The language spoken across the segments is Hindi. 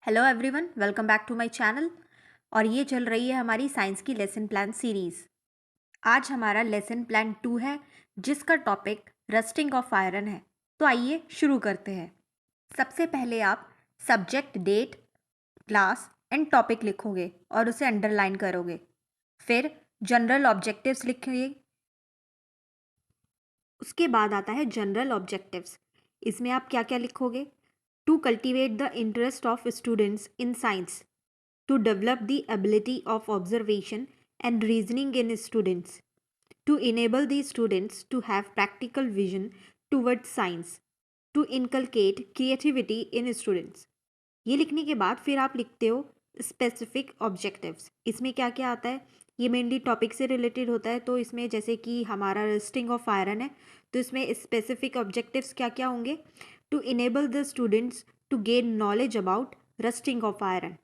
Hello everyone, welcome back to my channel. और ये चल रही है हमारी साइंस की लेसन प्लान सीरीज़। आज हमारा लेसन प्लान 2 है, जिसका टॉपिक रस्टिंग ऑफ आयरन है। तो आइए शुरू करते हैं। सबसे पहले आप subject, date, class and topic लिखोगे और उसे अंडरलाइन करोगे। फिर जनरल ऑब्जेक्टिव्स लिखोगे। उसके बाद आता है जनरल ऑब्जेक्टिव्स। इसमें आप क्या क्या लिखोगे? To cultivate the interest of students in science, to develop the ability of observation and reasoning in students, to enable the students to have practical vision towards science, to inculcate creativity in students। ये लिखने के बाद फिर आप लिखते हो स्पेसिफिक ऑब्जेक्टिव्स। इसमें क्या क्या आता है? ये मेनली टॉपिक से रिलेटेड होता है। तो इसमें जैसे कि हमारा रस्टिंग ऑफ आयरन है, तो इसमें स्पेसिफिक ऑब्जेक्टिव्स क्या क्या होंगे? To enable the students to gain knowledge about rusting of iron.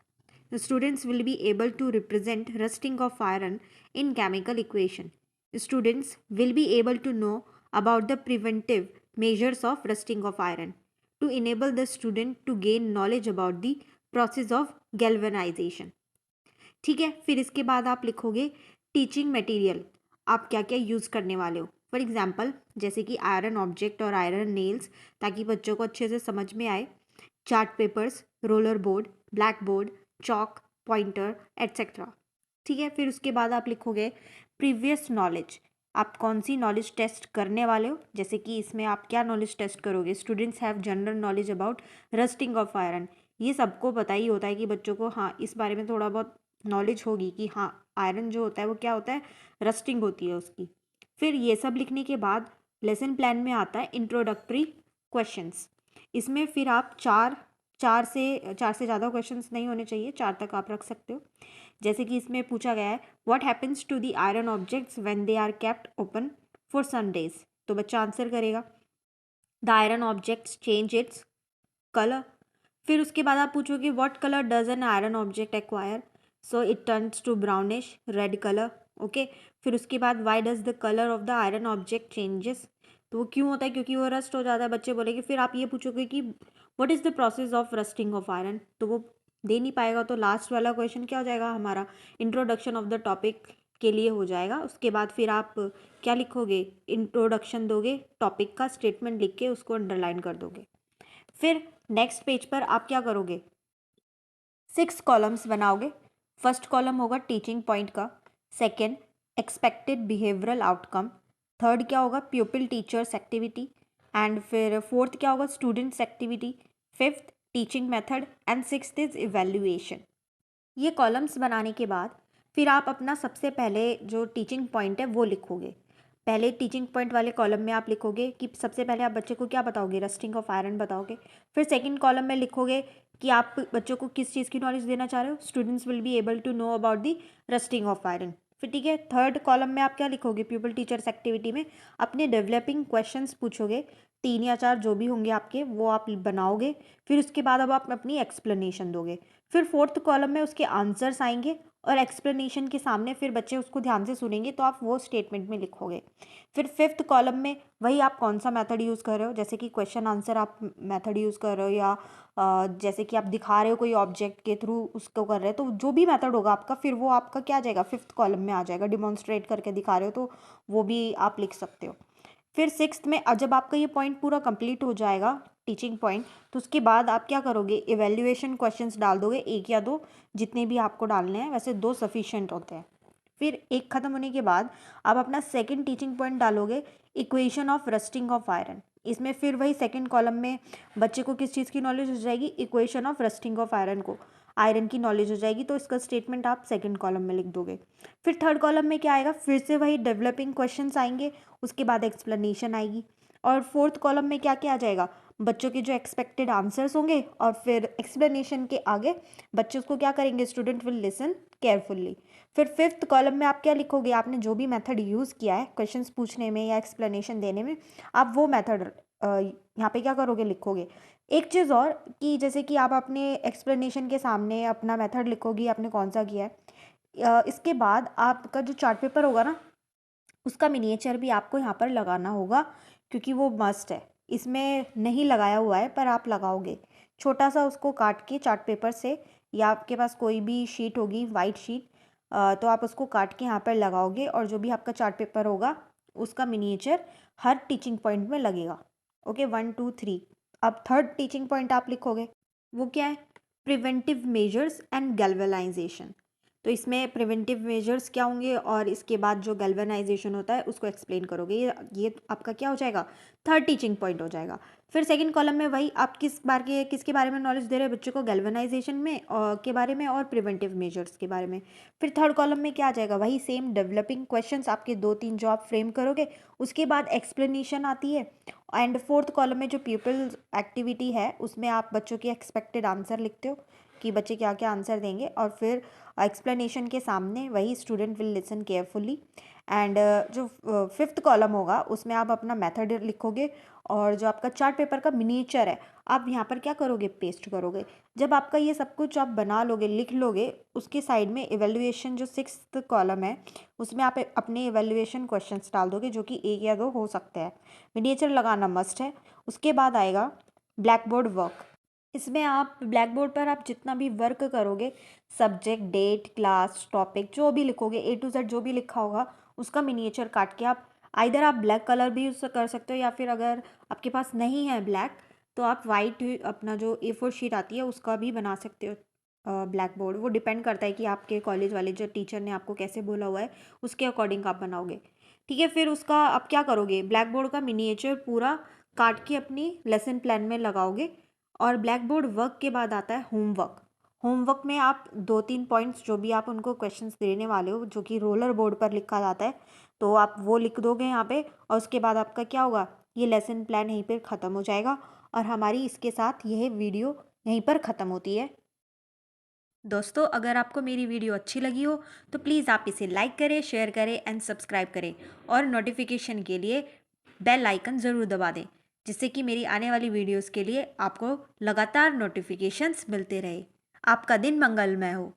The students will be able to represent rusting of iron in chemical equation. Students will be able to know about the preventive measures of rusting of iron to enable the student to gain knowledge about the process of galvanization। ठीक है, फिर इसके बाद आप लिखोगे टीचिंग मटेरियल। आप क्या क्या यूज़ करने वाले हो? फॉर एग्जाम्पल जैसे कि आयरन ऑब्जेक्ट और आयरन नेल्स, ताकि बच्चों को अच्छे से समझ में आए। Chart papers, roller board, black board, chalk, pointer etcetera. ठीक है, फिर उसके बाद आप लिखोगे प्रीवियस नॉलेज। आप कौन सी नॉलेज टेस्ट करने वाले हो? जैसे कि इसमें आप क्या नॉलेज टेस्ट करोगे? Students have general knowledge about rusting of iron. ये सबको पता ही होता है कि बच्चों को हाँ इस बारे में थोड़ा बहुत नॉलेज होगी कि हाँ आयरन जो होता है वो क्या होता है, रस्टिंग होती है उसकी। फिर ये सब लिखने के बाद लेसन प्लान में आता है इंट्रोडक्टरी क्वेश्चंस। इसमें फिर आप चार से ज़्यादा क्वेश्चंस नहीं होने चाहिए, 4 तक आप रख सकते हो। जैसे कि इसमें पूछा गया है what happens to the iron objects when they are kept open for some days. तो बच्चा आंसर करेगा the iron objects change its colour. फिर उसके बाद आप पूछोगे what colour does an iron object acquire? So it turns to brownish red colour. Okay, फिर उसके बाद why does the colour of the iron object changes? तो वो क्यों होता है? क्योंकि वो रस्ट हो जाता है, बच्चे बोलेंगे। फिर आप ये पूछोगे कि what is the process of rusting of iron? तो वो दे नहीं पाएगा। तो लास्ट वाला क्वेश्चन क्या हो जाएगा हमारा? इंट्रोडक्शन ऑफ द टॉपिक के लिए हो जाएगा। उसके बाद फिर आप क्या लिखोगे? इंट्रोडक्शन दोगे, टॉपिक का स्टेटमेंट लिख के उसको अंडरलाइन कर दोगे। फिर नेक्स्ट पेज पर आप क्या करोगे? 6 कॉलम्स बनाओगे। फर्स्ट कॉलम होगा टीचिंग पॉइंट का, second expected behavioural outcome, third क्या होगा प्यूपिल टीचर्स एक्टिविटी, एंड फिर फोर्थ क्या होगा students activity, fifth teaching method and sixth is evaluation. ये कॉलम्स बनाने के बाद फिर आप अपना सबसे पहले जो टीचिंग पॉइंट है वो लिखोगे। पहले टीचिंग पॉइंट वाले कॉलम में आप लिखोगे कि सबसे पहले आप बच्चे को क्या बताओगे? रस्टिंग ऑफ आयरन बताओगे। फिर सेकंड कॉलम में लिखोगे कि आप बच्चों को किस चीज़ की नॉलेज देना चाह रहे हो? Students will be able to know about the rusting of iron. फिर ठीक है, थर्ड कॉलम में आप क्या लिखोगे? पीपल टीचर्स एक्टिविटी में अपने डेवलपिंग क्वेश्चंस पूछोगे, 3 या 4 जो भी होंगे आपके वो आप बनाओगे। फिर उसके बाद अब आप अपनी एक्सप्लेनेशन दोगे। फिर फोर्थ कॉलम में उसके आंसर्स आएंगे और एक्सप्लेनेशन के सामने फिर बच्चे उसको ध्यान से सुनेंगे, तो आप वो स्टेटमेंट में लिखोगे। फिर फिफ्थ कॉलम में वही आप कौन सा मेथड यूज़ कर रहे हो, जैसे कि क्वेश्चन आंसर आप मेथड यूज़ कर रहे हो या जैसे कि आप दिखा रहे हो कोई ऑब्जेक्ट के थ्रू उसको कर रहे हो, तो जो भी मेथड होगा आपका फिर वो आपका क्या आ जाएगा? फिफ्थ कॉलम में आ जाएगा। डिमॉन्स्ट्रेट करके दिखा रहे हो तो वो भी आप लिख सकते हो। फिर सिक्स्थ में जब आपका ये पॉइंट पूरा कंप्लीट हो जाएगा टीचिंग पॉइंट, तो उसके बाद आप क्या करोगे? इवेल्युएशन क्वेश्चंस डाल दोगे, 1 या 2 जितने भी आपको डालने हैं, वैसे 2 सफिशिएंट होते हैं। फिर एक खत्म होने के बाद आप अपना सेकंड टीचिंग पॉइंट डालोगे, equation of rusting of iron. इसमें फिर वही सेकंड कॉलम में बच्चे को किस चीज़ की नॉलेज हो जाएगी? Equation of rusting of iron को आयरन की नॉलेज हो जाएगी, तो इसका स्टेटमेंट आप सेकंड कॉलम में लिख दोगे। फिर थर्ड कॉलम में क्या आएगा? फिर से वही डेवलपिंग क्वेश्चंस आएंगे, उसके बाद एक्सप्लेनेशन आएगी। और फोर्थ कॉलम में क्या क्या आ जाएगा? बच्चों के जो एक्सपेक्टेड आंसर्स होंगे, और फिर एक्सप्लेनेशन के आगे बच्चे उसको क्या करेंगे? Student will listen carefully. फिर फिफ्थ कॉलम में आप क्या लिखोगे? आपने जो भी मेथड यूज़ किया है क्वेश्चंस पूछने में या एक्सप्लेनेशन देने में, आप वो मेथड यहाँ पे क्या करोगे? लिखोगे। एक चीज़ और कि जैसे कि आप अपने एक्सप्लेनेशन के सामने अपना मेथड लिखोगी आपने कौन सा किया है, इसके बाद आपका जो चार्ट पेपर होगा ना, उसका मिनिएचर भी आपको यहाँ पर लगाना होगा, क्योंकि वो मस्ट है। इसमें नहीं लगाया हुआ है पर आप लगाओगे, छोटा सा उसको काट के चार्ट पेपर से, या आपके पास कोई भी शीट होगी वाइट शीट, तो आप उसको काट के यहाँ पर लगाओगे और जो भी आपका चार्ट पेपर होगा उसका मिनिएचर हर टीचिंग पॉइंट में लगेगा। ओके, 1 2 3। अब थर्ड टीचिंग पॉइंट आप लिखोगे, वो क्या है? Preventive measures and galvanisation. तो इसमें प्रिवेंटिव मेजर्स क्या होंगे और इसके बाद जो गैल्वेनाइजेशन होता है उसको एक्सप्लेन करोगे। ये आपका क्या हो जाएगा? थर्ड टीचिंग पॉइंट हो जाएगा। फिर सेकंड कॉलम में वही आप किसके बारे में नॉलेज दे रहे हैं बच्चों को? गैल्वेनाइजेशन में के बारे में और प्रिवेंटिव मेजर्स के बारे में। फिर थर्ड कॉलम में क्या आ जाएगा? वही सेम डेवलपिंग क्वेश्चंस आपके 2 3 जो आप फ्रेम करोगे, उसके बाद एक्सप्लेनेशन आती है। एंड फोर्थ कॉलम में जो पीपल एक्टिविटी है उसमें आप बच्चों की एक्सपेक्टेड आंसर लिखते हो कि बच्चे क्या क्या आंसर देंगे, और फिर एक्सप्लेनेशन के सामने वही student will listen carefully. And जो फिफ्थ कॉलम होगा उसमें आप अपना मेथड लिखोगे, और जो आपका चार्ट पेपर का मिनिएचर है आप यहाँ पर क्या करोगे? पेस्ट करोगे। जब आपका ये सब कुछ आप बना लोगे, लिख लोगे, उसके साइड में इवेल्युएशन जो सिक्स्थ कॉलम है उसमें आप अपने इवेल्युएशन क्वेश्चंस डाल दोगे, जो कि 1 या 2 हो सकते हैं। मिनिएचर लगाना मस्ट है। उसके बाद आएगा ब्लैक बोर्ड वर्क। इसमें आप ब्लैक बोर्ड पर आप जितना भी वर्क करोगे, सब्जेक्ट, डेट, क्लास, टॉपिक, जो भी लिखोगे A to Z जो भी लिखा होगा उसका मिनिएचर काट के आप ब्लैक कलर भी यूज़ कर सकते हो, या फिर अगर आपके पास नहीं है ब्लैक तो आप वाइट अपना जो A4 शीट आती है उसका भी बना सकते हो ब्लैक बोर्ड। वो डिपेंड करता है कि आपके कॉलेज वाले जो टीचर ने आपको कैसे बोला हुआ है उसके अकॉर्डिंग आप बनाओगे। ठीक है, फिर उसका आप क्या करोगे? ब्लैक बोर्ड का मिनिएचर पूरा काट के अपनी लेसन प्लान में लगाओगे। और ब्लैक बोर्ड वर्क के बाद आता है होमवर्क। होमवर्क में आप 2 3 पॉइंट्स जो भी आप उनको क्वेश्चंस देने वाले हो, जो कि रोलर बोर्ड पर लिखा जाता है, तो आप वो लिख दोगे यहाँ पे। और उसके बाद आपका क्या होगा? ये लेसन प्लान यहीं पर ख़त्म हो जाएगा, और हमारी इसके साथ यह वीडियो यहीं पर ख़त्म होती है। दोस्तों, अगर आपको मेरी वीडियो अच्छी लगी हो तो प्लीज़ आप इसे लाइक करें, शेयर करें एंड सब्सक्राइब करें, और नोटिफिकेशन के लिए बेल आइकन ज़रूर दबा दें, जिससे कि मेरी आने वाली वीडियोस के लिए आपको लगातार नोटिफिकेशंस मिलते रहे। आपका दिन मंगलमय हो।